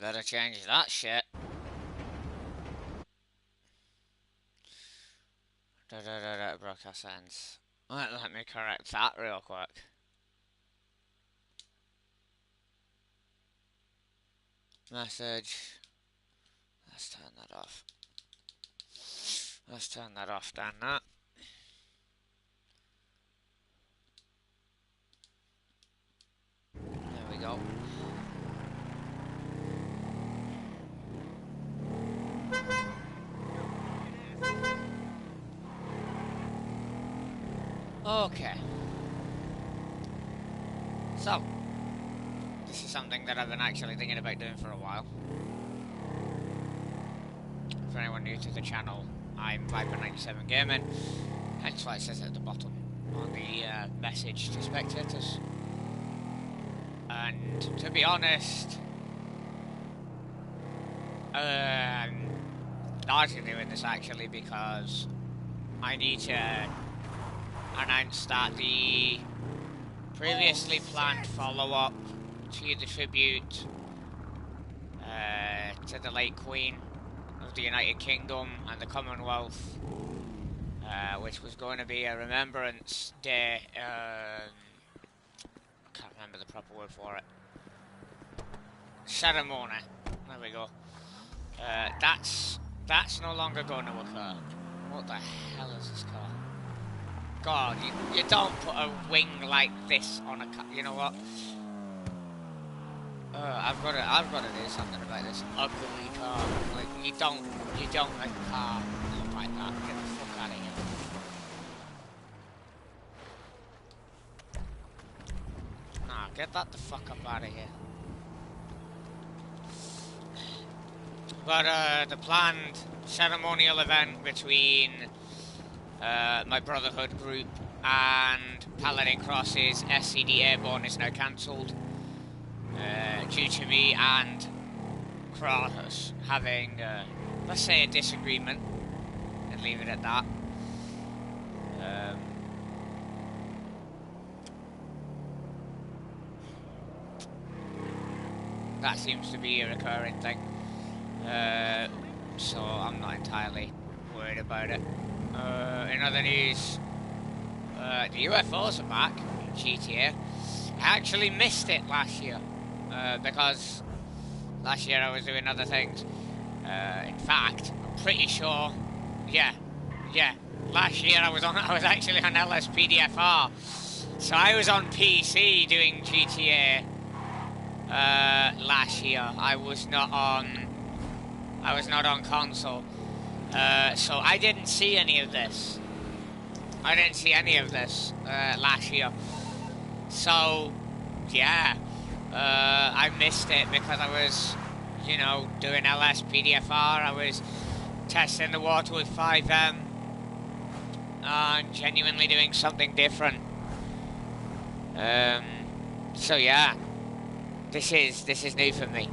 better change that shit. Broadcast ends. Let me correct that real quick. Message. Let's turn that off. Let's turn that off, then that. There we go. Okay. So, this is something that I've been actually thinking about doing for a while. For anyone new to the channel, I'm Viper97 Gaming, hence why it says at the bottom on the message to spectators. And to be honest, largely doing this actually because I need to announce that the previously planned follow-up to the tribute to the late Queen of the United Kingdom and the Commonwealth, which was going to be a Remembrance Day, can't remember the proper word for it, ceremony, there we go, that's no longer going to occur. What the hell is this car? God, you don't put a wing like this on a car. You know what? I've got to do something about this ugly car. Like you don't make a car look like that. Get the fuck out of here. Nah, get that the fuck up out of here. But the planned ceremonial event between my Brotherhood group and Paladin Cross's SCD Airborne is now cancelled due to me and Cross having, let's say, a disagreement, and leave it at that. That seems to be a recurring thing, so I'm not entirely worried about it. In other news, the UFOs are back in GTA. I actually missed it last year, because last year I was doing other things. In fact, I'm pretty sure, yeah, last year I was actually on LSPDFR. So I was on PC doing GTA, last year. I was not on console. So I didn't see any of this. Last year. So, yeah, I missed it because I was, you know, doing LSPDFR. I was testing the water with 5M and genuinely doing something different. So yeah, this is new for me.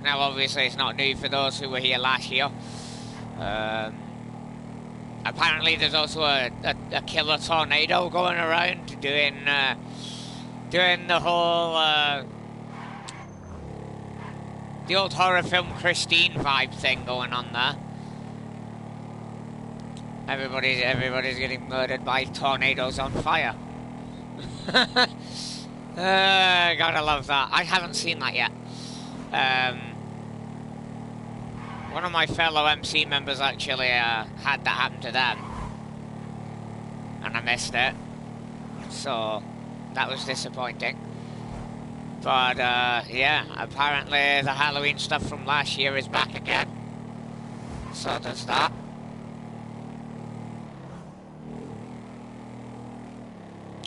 Now, obviously, it's not new for those who were here last year. Apparently, there's also a killer tornado going around doing the whole the old horror film Christine vibe thing going on there. Everybody's getting murdered by tornadoes on fire. Gotta love that. I haven't seen that yet. One of my fellow MC members actually had that happen to them, and I missed it, so that was disappointing. But yeah, apparently the Halloween stuff from last year is back again, so does that.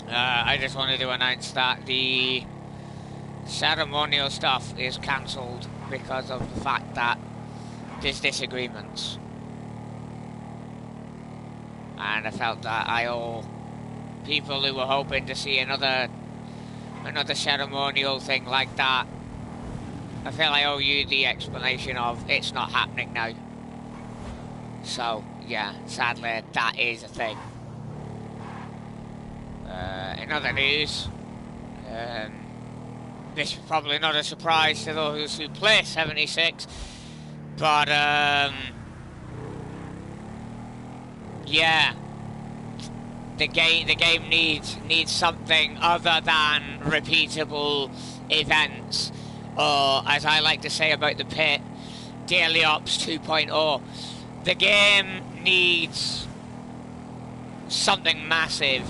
I just wanted to announce that the ceremonial stuff is cancelled because of the fact that there's disagreements, and I felt that I owe people who were hoping to see another ceremonial thing like that, I feel I owe you the explanation of it's not happening now. So yeah, sadly that is a thing. In other news, this is probably not a surprise to those who play 76, but yeah, the game needs something other than repeatable events, or as I like to say about the pit, Daily Ops 2.0. The game needs something massive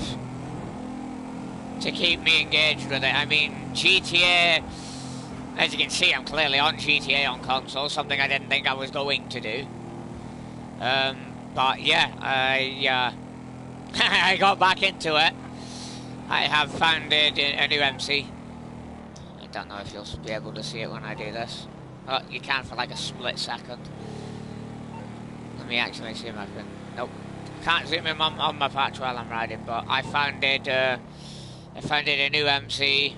to keep me engaged with it. I mean, GTA, as you can see, I'm clearly on GTA on console, something I didn't think I was going to do. But yeah, I got back into it. I have founded a new MC. I don't know if you'll be able to see it when I do this. Oh, you can for like a split second. Let me actually see if I can. Nope. Can't zoom in on my patch while I'm riding, but I founded a new MC.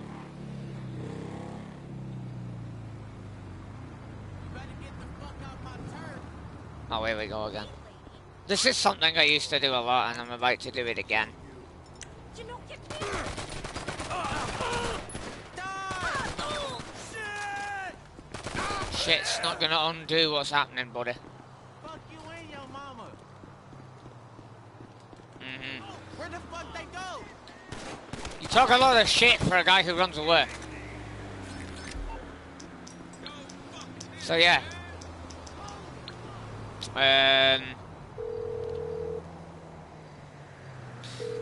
Oh, here we go again. This is something I used to do a lot, and I'm about to do it again. Shit's not gonna undo what's happening, buddy. Fuck you and your mama. Where the fuck they go? You talk a lot of shit for a guy who runs away. So yeah.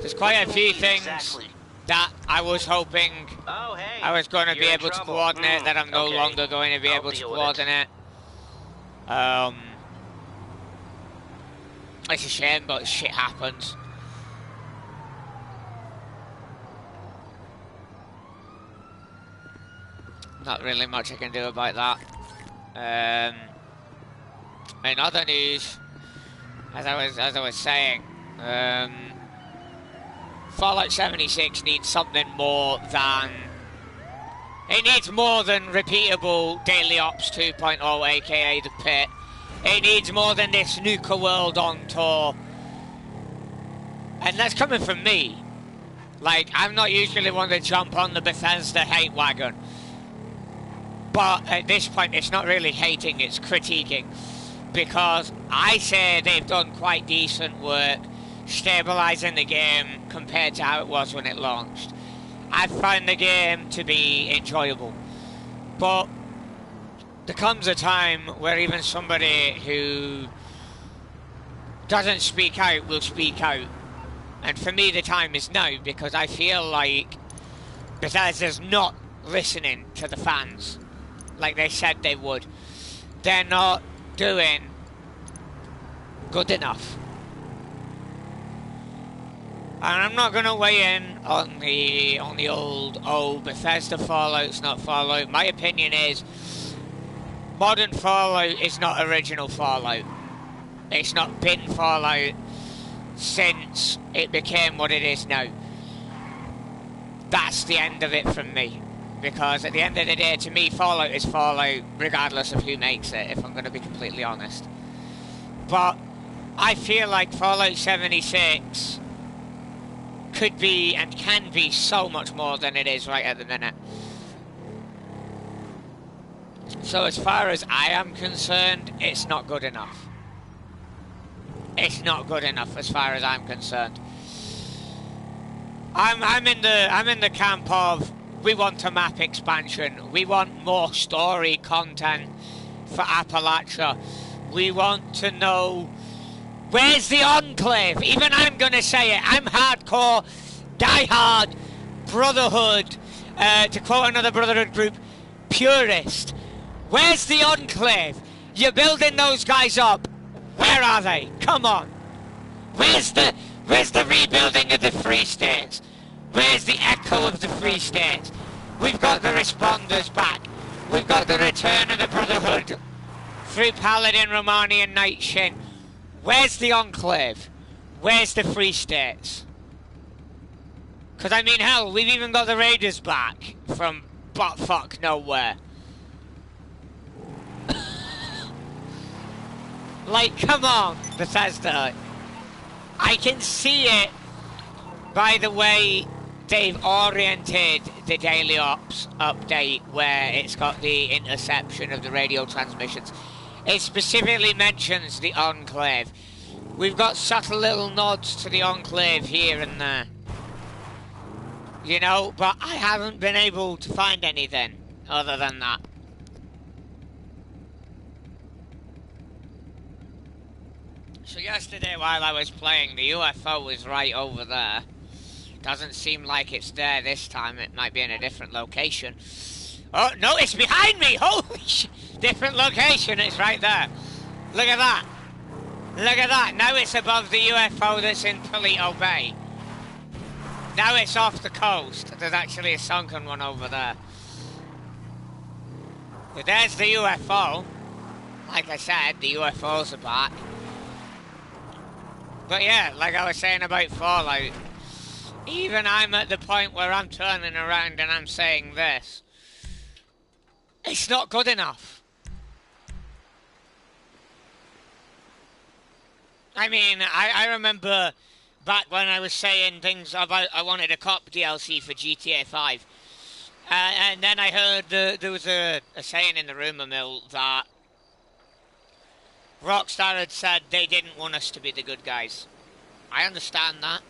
There's quite a few things that I was hoping I was going to be able to coordinate that I'm no longer going to be able to coordinate. It's a shame, but shit happens. Not really much I can do about that. In other news, as I was saying, Fallout 76 needs something more than... It needs more than repeatable Daily Ops 2.0, aka the pit. It needs more than this Nuka World on tour. And that's coming from me. Like, I'm not usually one to jump on the Bethesda hate wagon. But at this point, it's not really hating, it's critiquing. Because I say they've done quite decent work stabilising the game compared to how it was when it launched. I found the game to be enjoyable. But there comes a time where even somebody who doesn't speak out will speak out. And for me the time is now, because I feel like Bethesda's not listening to the fans like they said they would. They're not doing good enough. And I'm not going to weigh in on the old Bethesda Fallout's not Fallout. My opinion is modern Fallout is not original Fallout. It's not been Fallout since it became what it is now. That's the end of it from me. Because at the end of the day, to me, Fallout is Fallout regardless of who makes it, if I'm going to be completely honest. But I feel like Fallout 76 could be and can be so much more than it is right at the minute. So as far as I am concerned, it's not good enough. It's not good enough as far as I'm concerned. I'm in the camp of we want a map expansion. We want more story content for Appalachia. We want to know where's the Enclave? Even I'm going to say it. I'm hardcore, diehard, Brotherhood, to quote another Brotherhood group, purist. Where's the Enclave? You're building those guys up. Where are they? Come on. Where's the rebuilding of the Free States? Where's the echo of the Free States? We've got the responders back. We've got the return of the Brotherhood through Paladin, Romani and Night Shin. Where's the Enclave? Where's the Free States? Because, I mean, hell, we've even got the Raiders back from buttfuck nowhere. Like, come on, Bethesda. I can see it by the way they've oriented the Daily Ops update where it's got the interception of the radio transmissions. It specifically mentions the Enclave. We've got subtle little nods to the Enclave here and there. You know, but I haven't been able to find anything other than that. So yesterday while I was playing, the UFO was right over there. Doesn't seem like it's there this time. It might be in a different location. Oh, no, it's behind me! Holy shit! Different location, it's right there. Look at that. Look at that. Now it's above the UFO that's in Paleto Bay. Now it's off the coast. There's actually a sunken one over there. But there's the UFO. Like I said, the UFOs are back. But yeah, like I was saying about Fallout, even I'm at the point where I'm turning around and I'm saying this. It's not good enough. I mean, I remember back when I was saying things about I wanted a cop DLC for GTA 5. And then I heard there was a saying in the rumour mill that Rockstar had said they didn't want us to be the good guys. I understand that.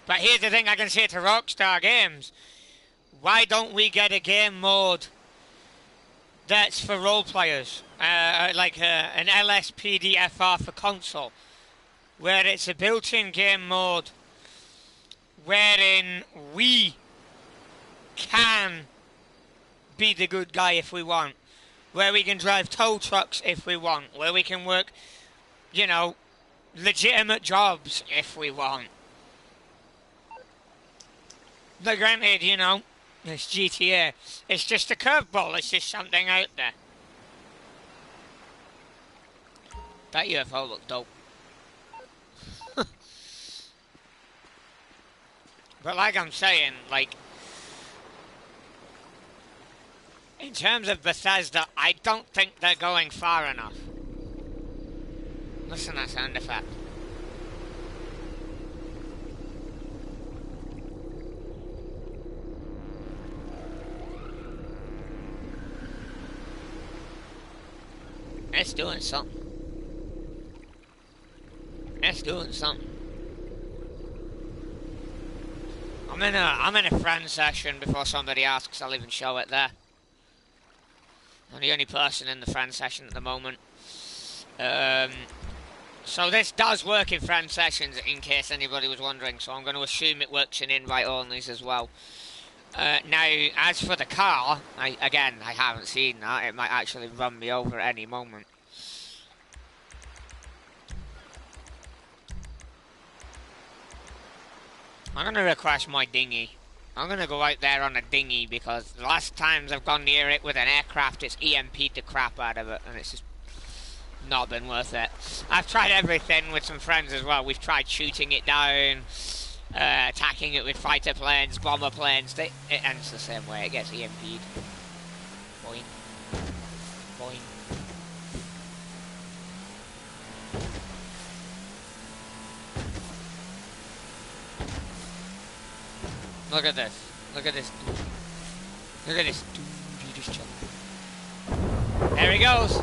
But here's the thing I can say to Rockstar Games. Why don't we get a game mode that's for role players? Like an LSPDFR for console. Where it's a built-in game mode wherein we can be the good guy if we want. Where we can drive tow trucks if we want. Where we can work, you know, legitimate jobs if we want. But granted, you know, it's GTA. It's just a curveball. It's just something out there. That UFO looked dope. But like I'm saying, like, in terms of Bethesda, I don't think they're going far enough. Listen to that sound effect. It's doing something. It's doing something. I'm in a friend session before somebody asks. I'll even show it there. I'm the only person in the friend session at the moment. So this does work in friend sessions, in case anybody was wondering. So I'm going to assume it works in invite-onlys as well. Now, as for the car, I haven't seen that. It might actually run me over at any moment. I'm going to request my dinghy. I'm going to go out there on a dinghy because the last times I've gone near it with an aircraft, it's EMP'd the crap out of it, and it's just not been worth it. I've tried everything with some friends as well. We've tried shooting it down, attacking it with fighter planes, bomber planes. It ends the same way. It gets EMP'd. Boing. Boing. Look at this. Look at this dude. Look at this dude. He just jumped. There he goes.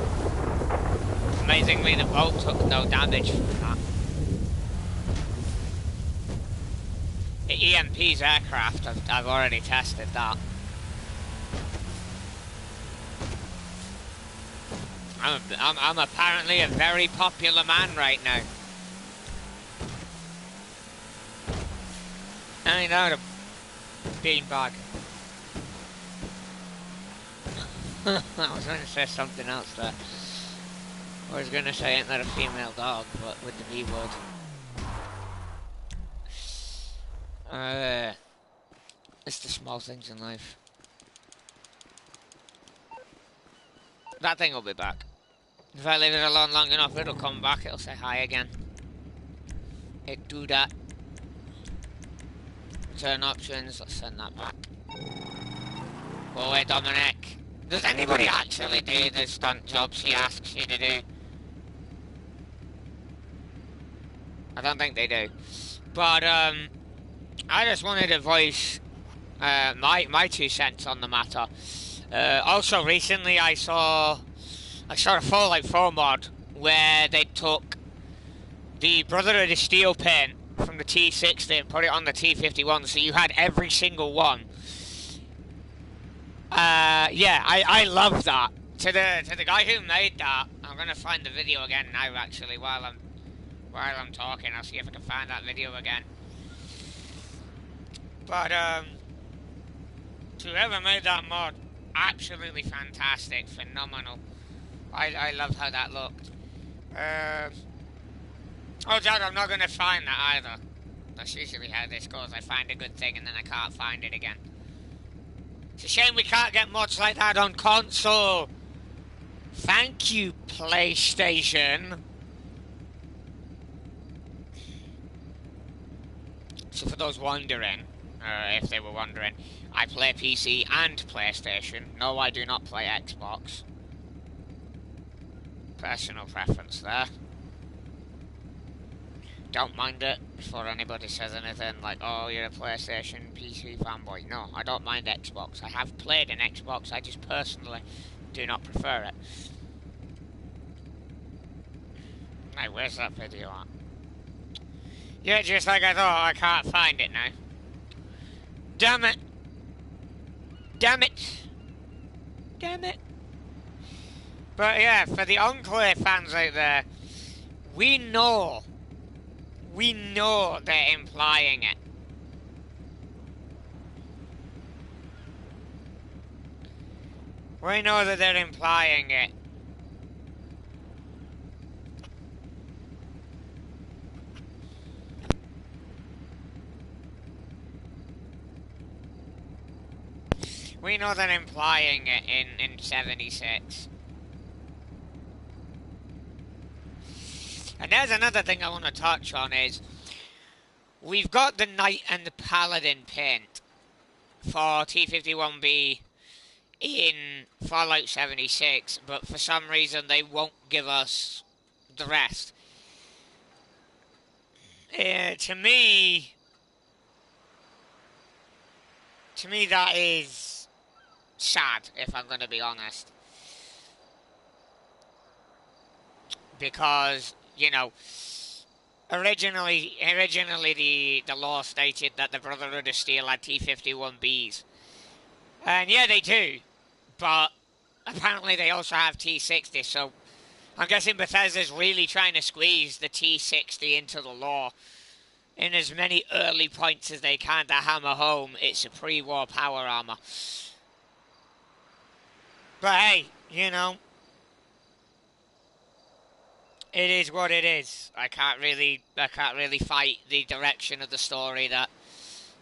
Amazingly, the boat took no damage from that. It EMP's aircraft. I've already tested that. I'm apparently a very popular man right now. I ain't out of beanbag. I was going to say something else there. I was going to say ain't that a female dog, but with the B word. It's the small things in life. That thing will be back. If I leave it alone long enough, it'll come back, it'll say hi again. It do that. Turn options, let's send that back. Go away, Dominic. Does anybody actually do the stunt jobs he asks you to do? I don't think they do. But, I just wanted to voice my 2 cents on the matter. Also, recently I saw a Fallout 4 mod where they took the Brotherhood of Steel paint from the T60 and put it on the T51, so you had every single one. Yeah, I love that. To the guy who made that, I'm gonna find the video again now. Actually, while I'm talking, I'll see if I can find that video again. But to whoever made that mod, absolutely fantastic, phenomenal. I love how that looked. Oh, Dad, I'm not gonna find that either. That's usually how this goes. I find a good thing and then I can't find it again. It's a shame we can't get mods like that on console. Thank you, PlayStation. So for those wondering, if they were wondering, I play PC and PlayStation. No, I do not play Xbox. Personal preference there. Don't mind it before anybody says anything like, oh, you're a PlayStation PC fanboy. No, I don't mind Xbox. I have played an Xbox, I just personally do not prefer it. Now, where's that video at? Yeah, just like I thought, I can't find it now. Damn it! Damn it! Damn it! But yeah, for the Enclave fans out there, we know they're implying it. We know that they're implying it. We know they're implying it in 76. And there's another thing I want to touch on is, we've got the Knight and the Paladin paint for T51B in Fallout 76, but for some reason they won't give us the rest. To me that is sad, if I'm going to be honest. Because, you know, originally the law stated that the Brotherhood of Steel had T51Bs. And yeah, they do. But apparently they also have T60, so I'm guessing Bethesda's really trying to squeeze the T60 into the law in as many early points as they can to hammer home it's a pre-war power armor. But hey, you know, it is what it is. I can't really fight the direction of the story that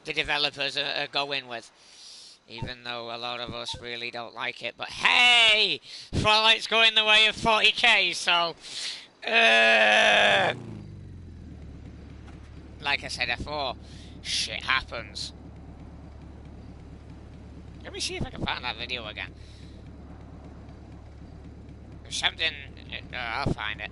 the developers are going with, even though a lot of us really don't like it. But hey, Fallout's going the way of 40k, so like I said before, shit happens. Let me see if I can find that video again. There's something. I'll find it.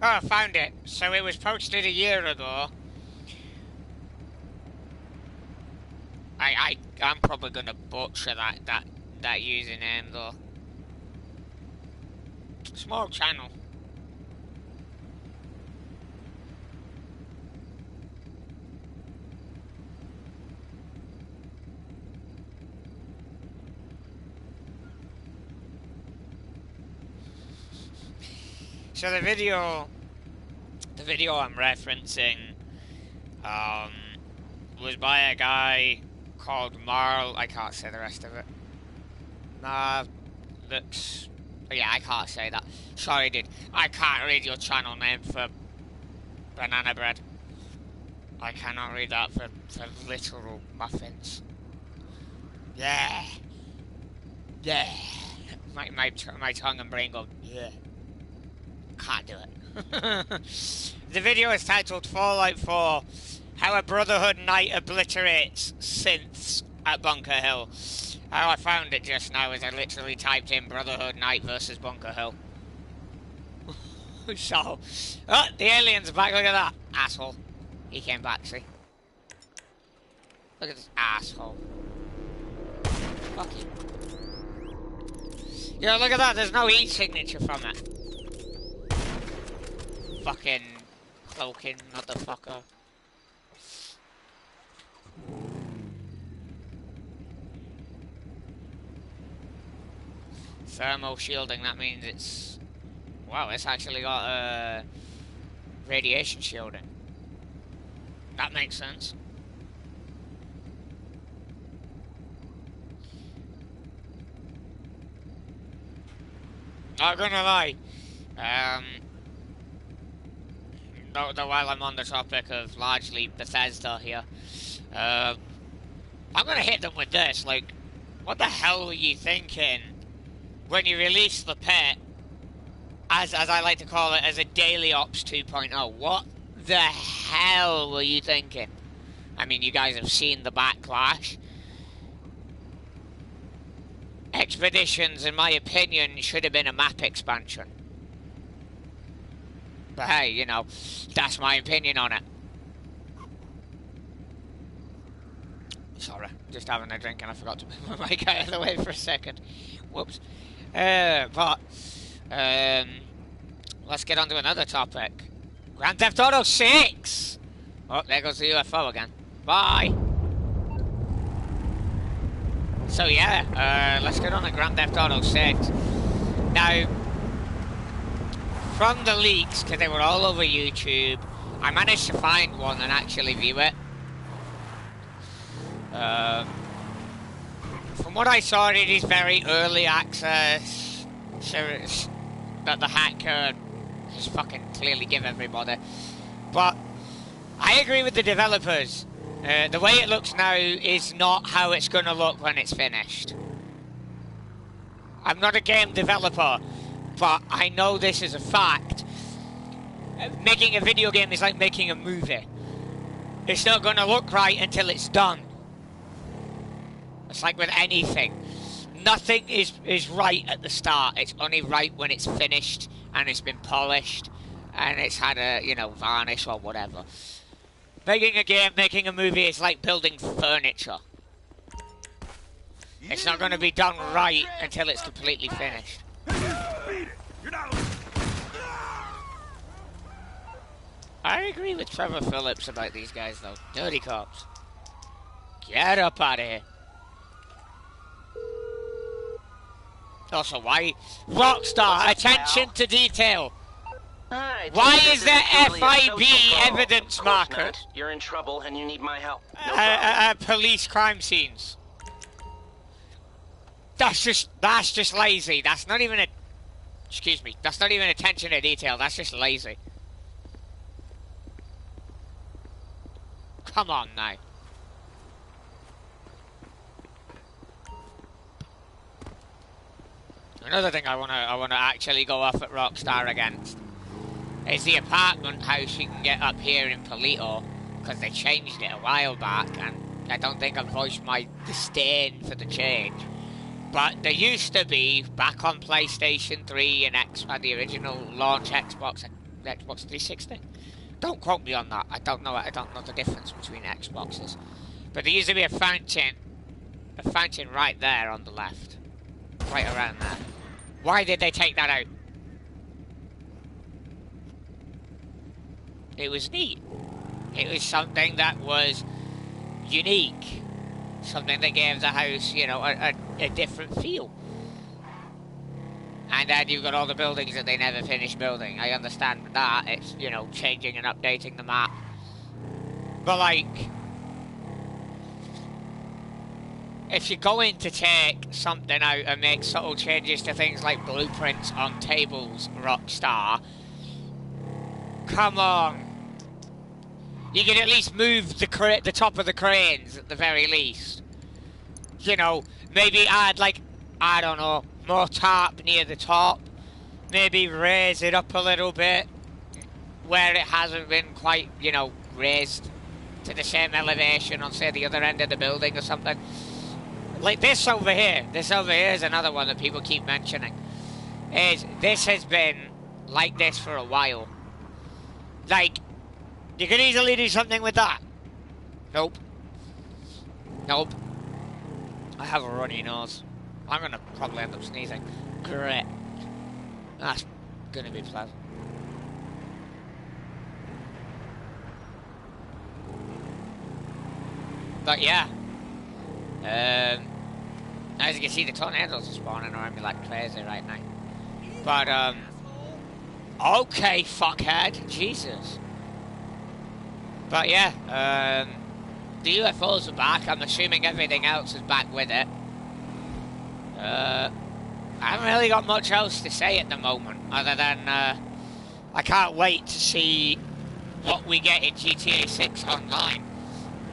Oh, I found it. So it was posted a year ago. I'm probably gonna butcher that username though. Small channel. So the video I'm referencing was by a guy called Marl. I can't say the rest of it. Yeah, I can't say that. Sorry, dude. I can't read your channel name for banana bread. I cannot read that for literal muffins. Yeah. Yeah. My tongue and brain go, yeah. Can't do it. The video is titled Fallout 4 How a Brotherhood Knight obliterates synths at Bunker Hill. How I found it just now is I literally typed in Brotherhood Knight versus Bunker Hill. So, oh, the aliens are back. Look at that asshole. He came back. See? Look at this asshole. Fuck you. Yo, look at that. There's no e-signature from it. Fucking cloaking motherfucker. Thermal shielding, that means it's... Wow, it's actually got radiation shielding. That makes sense. Not gonna lie. While I'm on the topic of largely Bethesda here, I'm gonna hit them with this. Like, what the hell were you thinking when you released the pit, as I like to call it, as a daily ops 2.0? What the hell were you thinking? I mean, you guys have seen the backlash. Expeditions, in my opinion, should have been a map expansion. But hey, you know, that's my opinion on it. Sorry, just having a drink and I forgot to put my mic out of the way for a second. Whoops. Let's get on to another topic. Grand Theft Auto 6! Oh, there goes the UFO again. Bye! So yeah, let's get on to Grand Theft Auto 6. Now, from the leaks, because they were all over YouTube, I managed to find one and actually view it. From what I saw, it is very early access, so it's that the hacker has fucking clearly given everybody. But I agree with the developers. The way it looks now is not how it's going to look when it's finished. I'm not a game developer, but I know this is a fact. Making a video game is like making a movie. It's not going to look right until it's done. It's like with anything. Nothing is right at the start. It's only right when it's finished and it's been polished and it's had a, you know, varnish or whatever. Making a game, making a movie is like building furniture. It's not going to be done right until it's completely finished. I agree with Trevor Phillips about these guys though. Dirty cops. Get up out of here. Also, why? Rockstar, attention to detail. Hi, Why is there FIB evidence marker? You're in trouble and you need my help. Police crime scenes. That's just lazy. That's not even a... Excuse me. That's not even attention to detail. That's just lazy. Come on now. Another thing I wanna actually go off at Rockstar against is the apartment house you can get up here in Polito, because they changed it a while back, and I don't think I've voiced my disdain for the change. But there used to be, back on PlayStation 3 and the original launch Xbox 360. Don't quote me on that. I don't know the difference between Xboxes. But there used to be a fountain right there on the left, right around there. Why did they take that out? It was neat. It was something that was unique. Something that gave the house, you know, a different feel. And then you've got all the buildings that they never finished building. I understand that. It's, you know, changing and updating the map. But, like, if you're going to take something out and make subtle changes to things like blueprints on tables, Rockstar, come on. You can at least move the top of the cranes at the very least. You know, maybe add, like, I don't know, more tarp near the top. Maybe raise it up a little bit where it hasn't been quite, you know, raised to the same elevation on, say, the other end of the building or something. Like this over here is another one that people keep mentioning. This has been like this for a while. Like, you could easily do something with that. Nope. Nope. I have a runny nose. I'm gonna probably end up sneezing. Great. That's gonna be pleasant. But yeah. As you can see, the tornadoes are spawning around me like crazy right now. But, okay, fuckhead. Jesus. But yeah, the UFOs are back. I'm assuming everything else is back with it. I haven't really got much else to say at the moment, other than I can't wait to see what we get in GTA 6 online.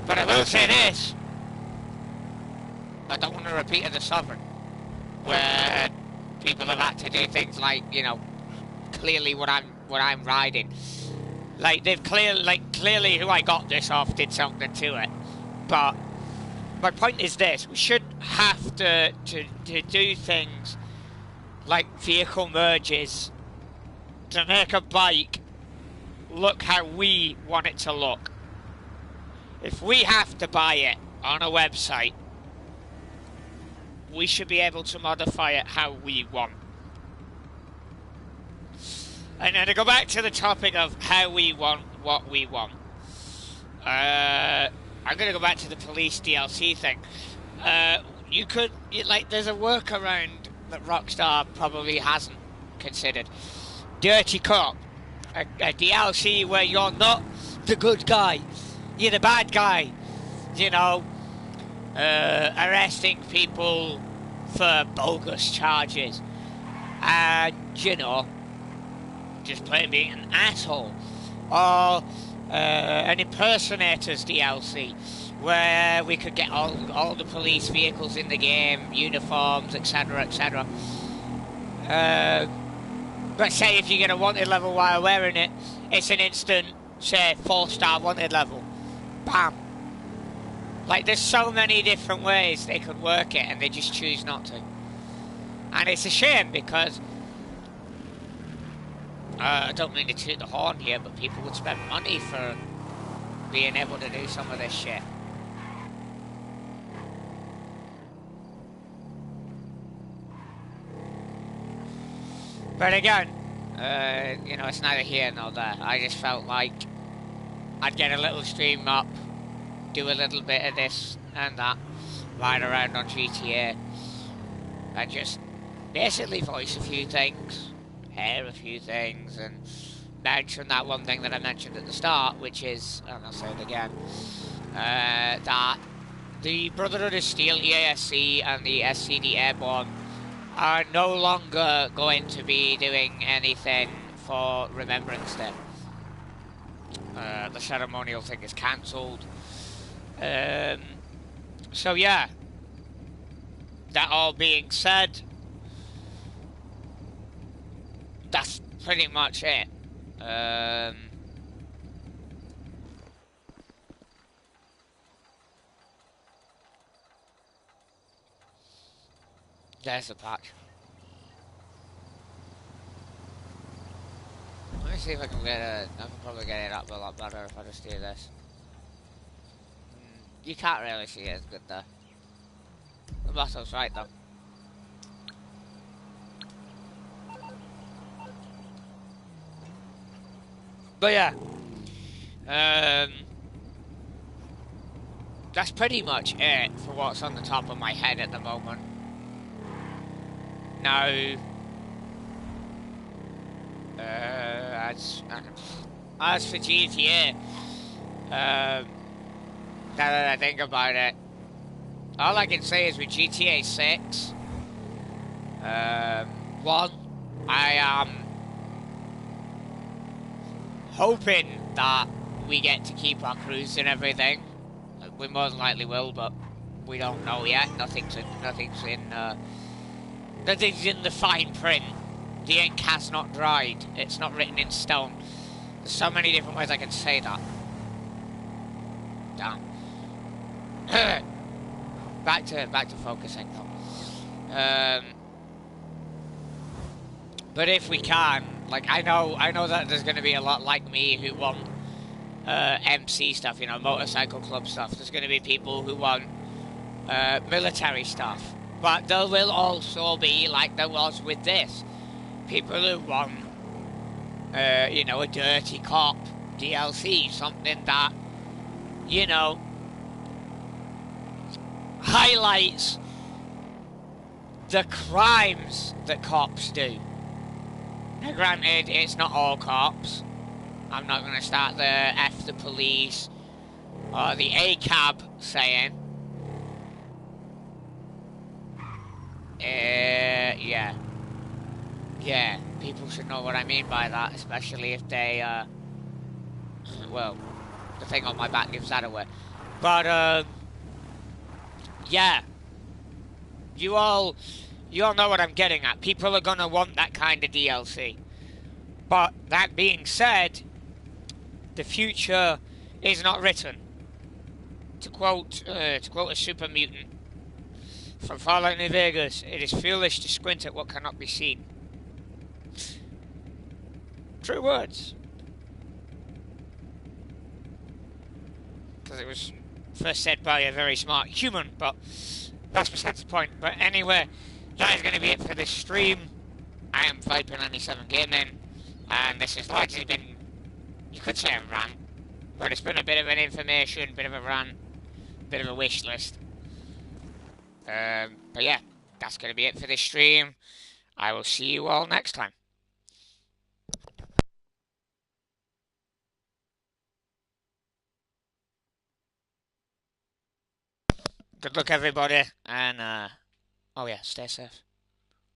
But I will say this: I don't want to repeat of the Sovereign, where people have had to do things like, you know, clearly what I'm riding. Like, they've clearly who I got this off did something to it. But my point is this: we shouldn't have to do things like vehicle merges to make a bike look how we want it to look. If we have to buy it on a website, we should be able to modify it how we want. And then to go back to the topic of how we want what we want, I'm going to go back to the police DLC thing. There's a workaround that Rockstar probably hasn't considered. Dirty Cop. A DLC where you're not the good guy, you're the bad guy. You know, arresting people for bogus charges. And, you know, just plain being an asshole. Or an impersonators DLC where we could get all the police vehicles in the game, uniforms, etc, etc. But say if you get a wanted level while wearing it, it's an instant, say, 4-star wanted level. Bam. Like, there's so many different ways they could work it, and they just choose not to. And it's a shame, because I don't mean to toot the horn here, but people would spend money for being able to do some of this shit. But again, you know, it's neither here nor there. I just felt like I'd get a little stream up, do a little bit of this and that, ride around on GTA, and just basically voice a few things, hear a few things, and mention that one thing that I mentioned at the start, which is, and I'll say it again, that the Brotherhood of Steel EASC and the SCD Airborne are no longer going to be doing anything for Remembrance Day. The ceremonial thing is cancelled. So yeah, that all being said, that's pretty much it. There's the patch. Let me see if I can get it. I can probably get it up a lot better if I just do this. You can't really see it as good there. The bottle's right though. But yeah, that's pretty much it for what's on the top of my head at the moment. Now, as for GTA, now that I think about it, all I can say is with GTA 6, one, I am hoping that we get to keep our crews and everything. We more than likely will, but we don't know yet. Nothing's in the fine print. The ink has not dried. It's not written in stone. There's so many different ways I can say that. Damn. back to focusing though. But if we can, like I know that there's going to be a lot like me who want MC stuff, you know, motorcycle club stuff. There's going to be people who want military stuff, but there will also be, like there was with this, people who want, you know, a dirty cop DLC, something that, you know, highlights the crimes that cops do. Now, granted, it's not all cops. I'm not going to start the F the police or the ACAB saying. Yeah. Yeah, people should know what I mean by that, especially if they, well, the thing on my back gives that away. But, yeah. You all know what I'm getting at. People are going to want that kind of DLC. But, that being said, the future is not written. To quote a super mutant from Fallout New Vegas, it is foolish to squint at what cannot be seen. True words. Because it was first said by a very smart human, but that's besides the point. But anyway, that is going to be it for this stream. I am Viper97 Gaming, and this has largely been, you could say a rant, but it's been a bit of an information, bit of a rant, bit of a wish list. But yeah, that's going to be it for this stream. I will see you all next time. Good luck, everybody, and, oh yeah, stay safe.